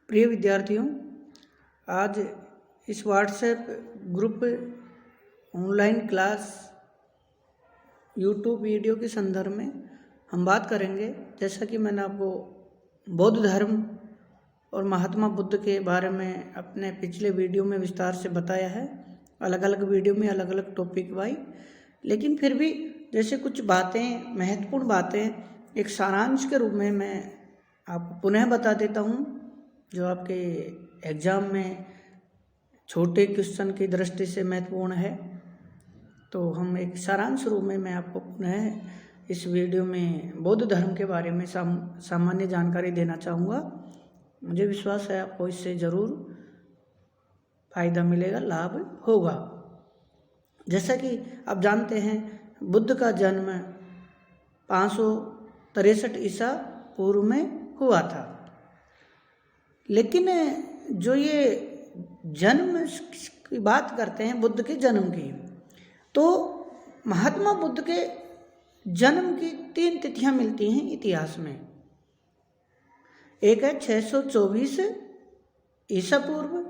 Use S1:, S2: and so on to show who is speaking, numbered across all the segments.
S1: प्रिय विद्यार्थियों, आज इस WhatsApp group online class YouTube video के संदर्भ में हम बात करेंगे। जैसा कि मैंने आपको बौद्ध धर्म और महात्मा बुद्ध के बारे में अपने पिछले वीडियो में विस्तार से बताया है। अलग अलग वीडियो में अलग अलग टॉपिक वाई, लेकिन फिर भी जैसे कुछ बातें, महत्वपूर्ण बातें एक सारांश के रूप में मैं आपको पुनः बता देता हूँ, जो आपके एग्ज़ाम में छोटे क्वेश्चन की दृष्टि से महत्वपूर्ण है। तो हम एक सारांश रूप में मैं आपको पुनः इस वीडियो में बौद्ध धर्म के बारे में सामान्य जानकारी देना चाहूँगा। मुझे विश्वास है आपको इससे ज़रूर फायदा मिलेगा, लाभ होगा। जैसा कि आप जानते हैं, बुद्ध का जन्म 563 ईसा पूर्व में हुआ था। लेकिन जो ये जन्म की बात करते हैं बुद्ध के जन्म की, तो महात्मा बुद्ध के जन्म की 3 तिथियां मिलती हैं इतिहास में। एक है 624 ईसा पूर्व,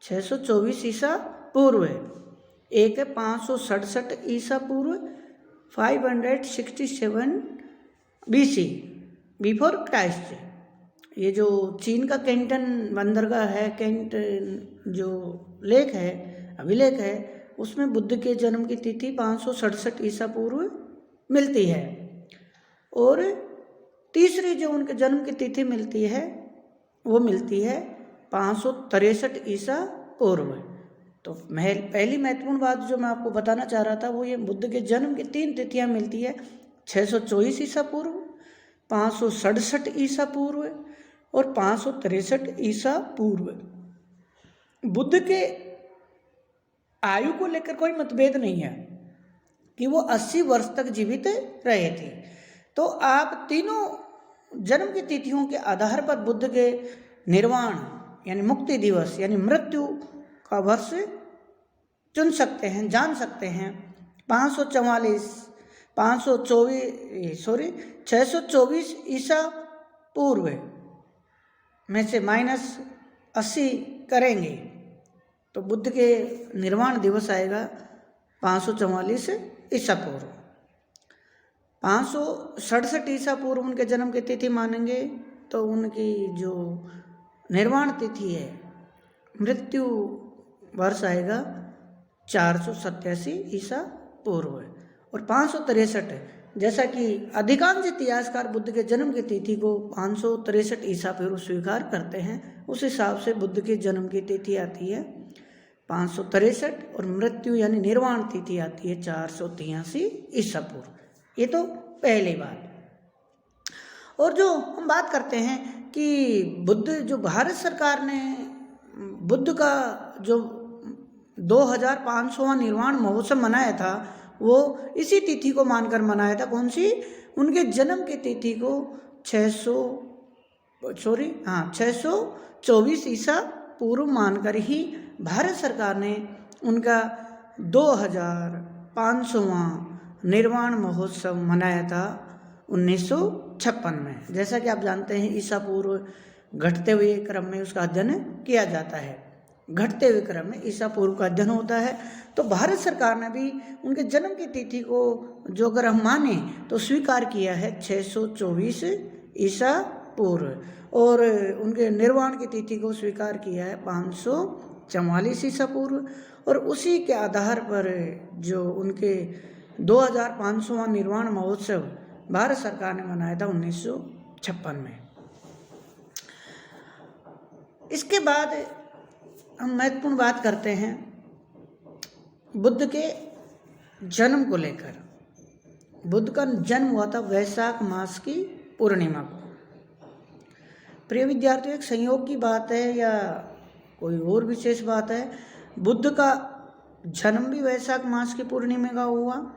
S1: 624 ईसा पूर्व है। एक है 567 ईसा पूर्व, 567 बीसी, बिफोर क्राइस्ट। ये जो चीन का कैंटन बंदरगाह है, कैंट जो लेख है, अभिलेख है, उसमें बुद्ध के जन्म की तिथि 567 ईसा पूर्व मिलती है। और तीसरी जो उनके जन्म की तिथि मिलती है वो मिलती है 563 ईसा पूर्व। तो पहली महत्वपूर्ण बात जो मैं आपको बताना चाह रहा था वो ये, बुद्ध के जन्म की 3 तिथियां मिलती है। 624 ईसा पूर्व, 567 ईसा पूर्व और 563 ईसा पूर्व। बुद्ध के आयु को लेकर कोई मतभेद नहीं है कि वो 80 वर्ष तक जीवित रहे थे। तो आप तीनों जन्म की तिथियों के आधार पर बुद्ध के निर्वाण यानी मुक्ति दिवस यानी मृत्यु का वर्ष चुन सकते हैं, जान सकते हैं। 624 ईसा पूर्व में से -80 करेंगे तो बुद्ध के निर्वाण दिवस आएगा 544 ईसा पूर्व। 567 ईसा पूर्व उनके जन्म की तिथि मानेंगे तो उनकी जो निर्वाण तिथि है, मृत्यु वर्ष आएगा 487 ईसा पूर्व। और 563, जैसा कि अधिकांश इतिहासकार बुद्ध के जन्म की तिथि को 563 ईसा पूर्व स्वीकार करते हैं, उस हिसाब से बुद्ध के जन्म की तिथि आती है 563 और मृत्यु यानी निर्वाण तिथि आती है 483 ईसा पूर्व। ये तो पहली बात। और जो हम बात करते हैं कि बुद्ध, जो भारत सरकार ने बुद्ध का जो 2500वां निर्वाण महोत्सव मनाया था, वो इसी तिथि को मानकर मनाया था। कौन सी? उनके जन्म की तिथि को 624 ईसा पूर्व मानकर ही भारत सरकार ने उनका 2500वां निर्वाण महोत्सव मनाया था 1956 में। जैसा कि आप जानते हैं, ईसा पूर्व घटते हुए क्रम में उसका अध्ययन किया जाता है। घटते हुए क्रम में ईसा पूर्व का अध्ययन होता है। तो भारत सरकार ने भी उनके जन्म की तिथि को जो अगर हम माने तो स्वीकार किया है 624 ईसा पूर्व, और उनके निर्वाण की तिथि को स्वीकार किया है 544 ईसा पूर्व। और उसी के आधार पर जो उनके 2500वां निर्वाण महोत्सव भारत सरकार ने मनाया था 1956 में। इसके बाद हम महत्वपूर्ण बात करते हैं बुद्ध के जन्म को लेकर। बुद्ध का जन्म हुआ था वैशाख मास की पूर्णिमा को। प्रिय विद्यार्थियों, एक संयोग की बात है या कोई और विशेष बात है, बुद्ध का जन्म भी वैशाख मास की पूर्णिमा का हुआ,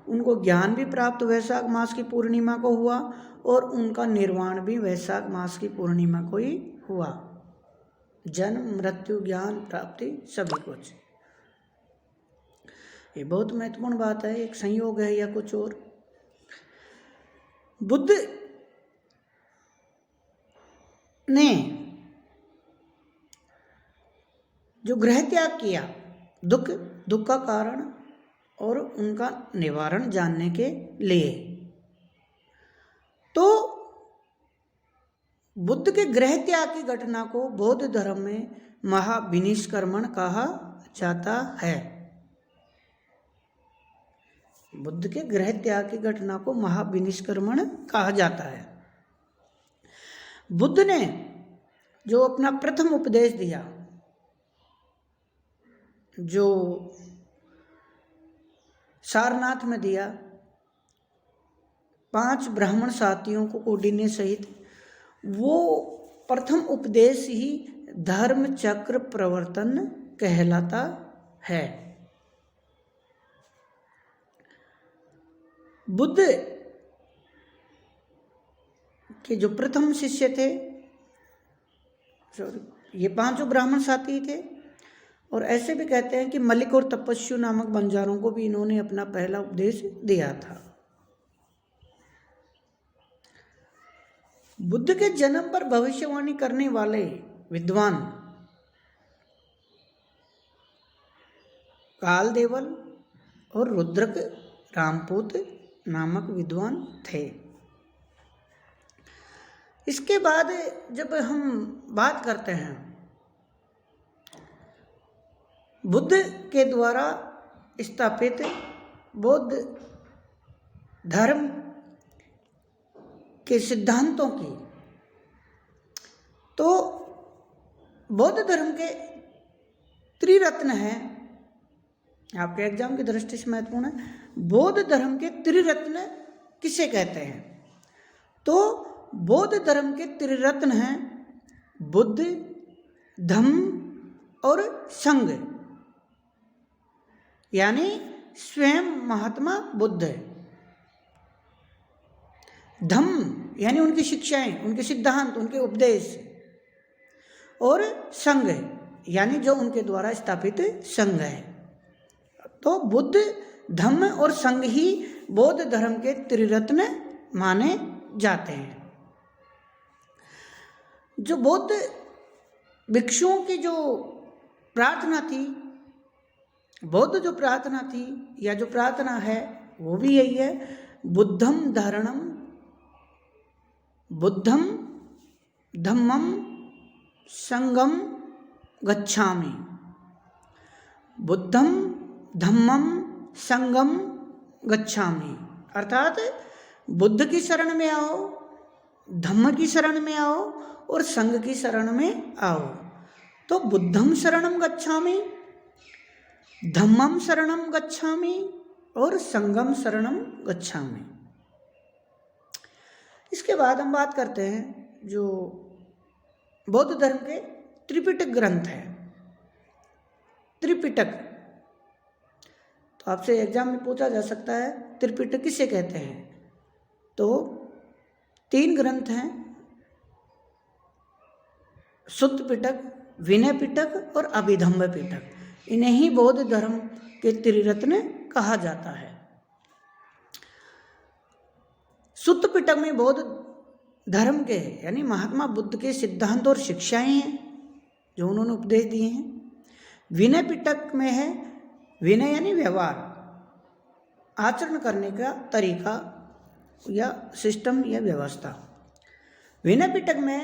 S1: उनको ज्ञान भी प्राप्त वैशाख मास की पूर्णिमा को हुआ, और उनका निर्वाण भी वैशाख मास की पूर्णिमा को ही हुआ। जन्म, मृत्यु, ज्ञान प्राप्ति सभी कुछ। ये बहुत महत्वपूर्ण बात है। एक संयोग है या कुछ और। बुद्ध ने जो गृह त्याग किया, दुख का कारण और उनका निवारण जानने के लिए, तो बुद्ध के गृह त्याग की घटना को बौद्ध धर्म में महाविनिष्क्रमण कहा जाता है। बुद्ध के गृह त्याग की घटना को महाविनिष्क्रमण कहा जाता है। बुद्ध ने जो अपना प्रथम उपदेश दिया, जो सारनाथ में दिया, 5 ब्राह्मण साथियों को कोडिन्य सहित, वो प्रथम उपदेश ही धर्म चक्र प्रवर्तन कहलाता है। बुद्ध के जो प्रथम शिष्य थे, ये 5 ब्राह्मण साथी थे, और ऐसे भी कहते हैं कि मलिक और तपस्वी नामक बंजारों को भी इन्होंने अपना पहला उपदेश दिया था। बुद्ध के जन्म पर भविष्यवाणी करने वाले विद्वान कालदेवल और रुद्रक रामपूत नामक विद्वान थे। इसके बाद जब हम बात करते हैं बुद्ध के द्वारा स्थापित बौद्ध धर्म के सिद्धांतों की, तो बौद्ध धर्म के त्रिरत्न हैं, आपके एग्जाम की दृष्टि से महत्वपूर्ण है। बौद्ध धर्म के त्रिरत्न किसे कहते हैं? तो बौद्ध धर्म के त्रिरत्न हैं बुद्ध, धम्म और संघ, यानी स्वयं महात्मा बुद्ध। धम्म यानी उनकी शिक्षाएं, उनके सिद्धांत, उनके उपदेश, और संघ यानी जो उनके द्वारा स्थापित संघ है। तो बुद्ध, धम्म और संघ ही बौद्ध धर्म के त्रिरत्न माने जाते हैं। जो बौद्ध भिक्षुओं की जो प्रार्थना थी, बौद्ध जो प्रार्थना थी या जो प्रार्थना है, वो भी यही है, बुद्धम धारणम, बुद्धम धम्मम संगम गच्छामि। बुद्धम धम्मम संगम गच्छामि, अर्थात बुद्ध की शरण में आओ, धम्म की शरण में आओ और संघ की शरण में आओ। तो बुद्धम शरणम गच्छामि, धम्मम शरणम गच्छामि और संगम शरणम गच्छामि। इसके बाद हम बात करते हैं जो बौद्ध धर्म के त्रिपिटक ग्रंथ है। त्रिपिटक, तो आपसे एग्जाम में पूछा जा सकता है त्रिपिटक किसे कहते हैं? तो 3 ग्रंथ हैं, सुत्त पिटक, विनय पिटक और अभिधम्म पिटक। इन्हें ही बौद्ध धर्म के त्रिरत्न कहा जाता है। सुत्त पिटक में बौद्ध धर्म के यानी महात्मा बुद्ध के सिद्धांत और शिक्षाएं हैं जो उन्होंने उपदेश दिए हैं। विनय पिटक में है विनय यानी व्यवहार, आचरण करने का तरीका या सिस्टम या व्यवस्था। विनय पिटक में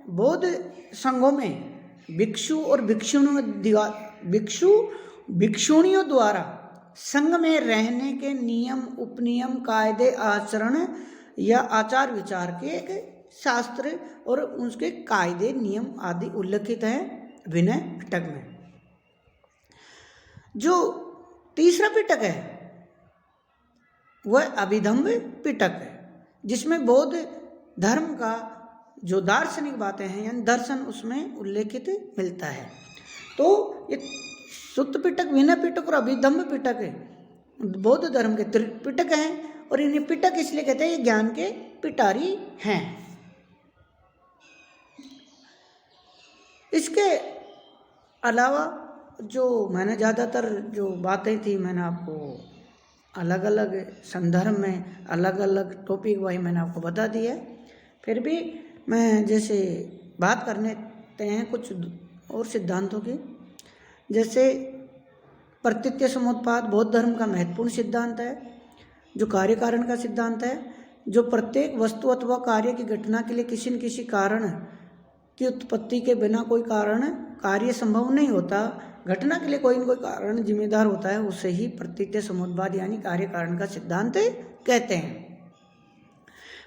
S1: बौद्ध संघों में भिक्षु और भिक्षुणियों द्वारा संघ में रहने के नियम, उपनियम, कायदे, आचरण या आचार विचार के एक शास्त्र और उसके कायदे, नियम आदि उल्लेखित हैं विनय पिटक में। जो तीसरा पिटक है वह अभिधम्म पिटक है, जिसमें बौद्ध धर्म का जो दार्शनिक बातें हैं यानी दर्शन उसमें उल्लेखित मिलता है। तो ये सुत्त पिटक, विनय पिटक और अभिधम्म पिटक बौद्ध धर्म के त्रिपिटक हैं, और इन्हें पिटक इसलिए कहते हैं ये ज्ञान के पिटारी हैं। इसके अलावा जो मैंने ज़्यादातर जो बातें थी मैंने आपको अलग अलग संदर्भ में अलग अलग टॉपिक वाइज मैंने आपको बता दिया। फिर भी मैं जैसे बात करने हैं कुछ और सिद्धांतों की। जैसे प्रतीत्य समुत्पाद बौद्ध धर्म का महत्वपूर्ण सिद्धांत है, जो कार्य कारण का सिद्धांत है, जो प्रत्येक वस्तु अथवा कार्य की घटना के लिए किसी न किसी कारण की उत्पत्ति के बिना कोई कारण कार्य संभव नहीं होता, घटना के लिए कोई न कोई कारण जिम्मेदार होता है, उसे ही प्रतीत्य समुत्पाद यानी कार्य कारण का सिद्धांत कहते हैं।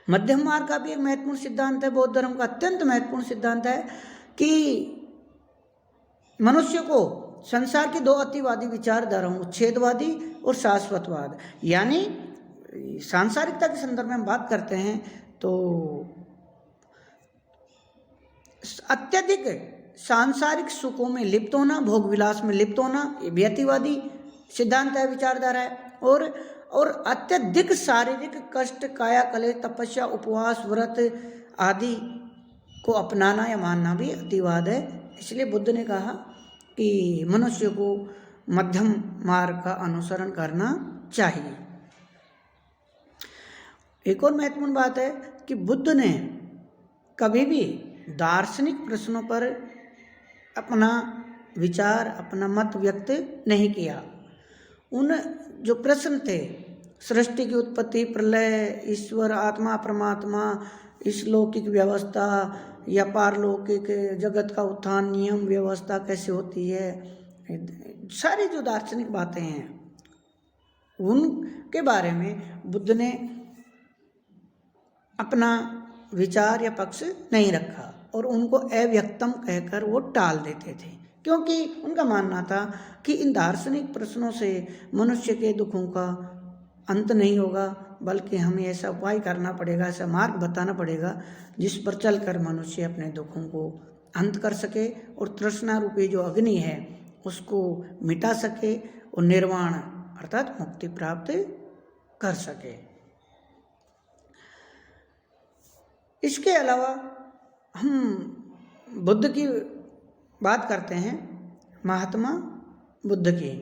S1: मध्यम मार्ग का भी एक महत्वपूर्ण सिद्धांत है, बौद्ध धर्म का अत्यंत महत्वपूर्ण सिद्धांत है कि मनुष्य को संसार की दो अतिवादी विचारधाराओं, उच्छेदवादी और शाश्वतवाद, यानी सांसारिकता के संदर्भ में हम बात करते हैं तो अत्यधिक सांसारिक सुखों में लिप्त होना, भोग विलास में लिप्त होना, ये भी अतिवादी सिद्धांत है, विचारधारा है। और अत्यधिक शारीरिक कष्ट, काया कलेश, तपस्या, उपवास, व्रत आदि को अपनाना या मानना भी अतिवाद है। इसलिए बुद्ध ने कहा कि मनुष्य को मध्यम मार्ग का अनुसरण करना चाहिए। एक और महत्वपूर्ण बात है कि बुद्ध ने कभी भी दार्शनिक प्रश्नों पर अपना विचार, अपना मत व्यक्त नहीं किया। उन जो प्रश्न थे, सृष्टि की उत्पत्ति, प्रलय, ईश्वर, आत्मा, परमात्मा, इस लौकिक व्यवस्था या पारलौकिक जगत का उत्थान, नियम व्यवस्था कैसे होती है, सारी जो दार्शनिक बातें हैं उनके बारे में बुद्ध ने अपना विचार या पक्ष नहीं रखा और उनको अव्यक्तम कहकर वो टाल देते थे, क्योंकि उनका मानना था कि इन दार्शनिक प्रश्नों से मनुष्य के दुखों का अंत नहीं होगा, बल्कि हमें ऐसा उपाय करना पड़ेगा, ऐसा मार्ग बताना पड़ेगा जिस पर चलकर मनुष्य अपने दुखों को अंत कर सके और तृष्णा रूपी जो अग्नि है उसको मिटा सके और निर्वाण अर्थात मुक्ति प्राप्त कर सके। इसके अलावा हम बुद्ध की बात करते हैं, महात्मा बुद्ध की।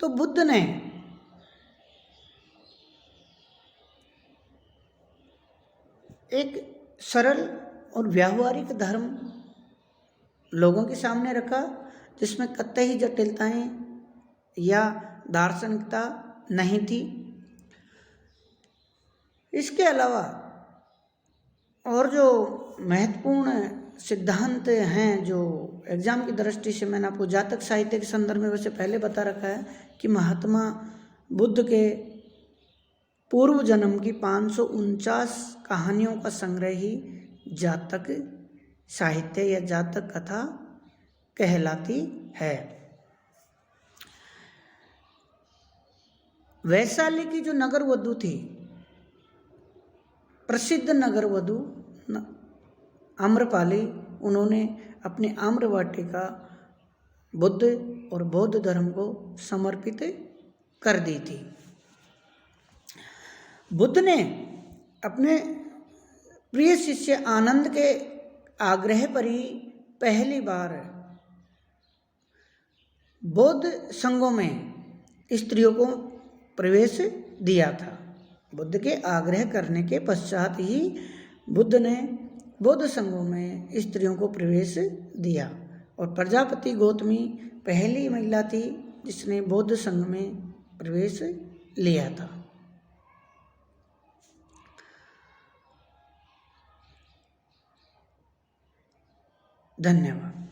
S1: तो बुद्ध ने एक सरल और व्यावहारिक धर्म लोगों के सामने रखा, जिसमें कतई जटिलताएं या दार्शनिकता नहीं थी। इसके अलावा और जो महत्वपूर्ण सिद्धांत हैं, जो एग्जाम की दृष्टि से मैंने आपको जातक साहित्य के संदर्भ में वैसे पहले बता रखा है कि महात्मा बुद्ध के पूर्व जन्म की 549 कहानियों का संग्रह ही जातक साहित्य या जातक कथा कहलाती है। वैशाली की जो नगर वधु थी, प्रसिद्ध नगर वधु आम्रपाली, उन्होंने अपनी आम्रवाटिका बुद्ध और बौद्ध धर्म को समर्पित कर दी थी। बुद्ध ने अपने प्रिय शिष्य आनंद के आग्रह पर ही पहली बार बौद्ध संघों में स्त्रियों को प्रवेश दिया था। बुद्ध के आग्रह करने के पश्चात ही बुद्ध ने बौद्ध संघों में स्त्रियों को प्रवेश दिया और प्रजापति गौतमी पहली महिला थी जिसने बौद्ध संघ में प्रवेश लिया था। धन्यवाद।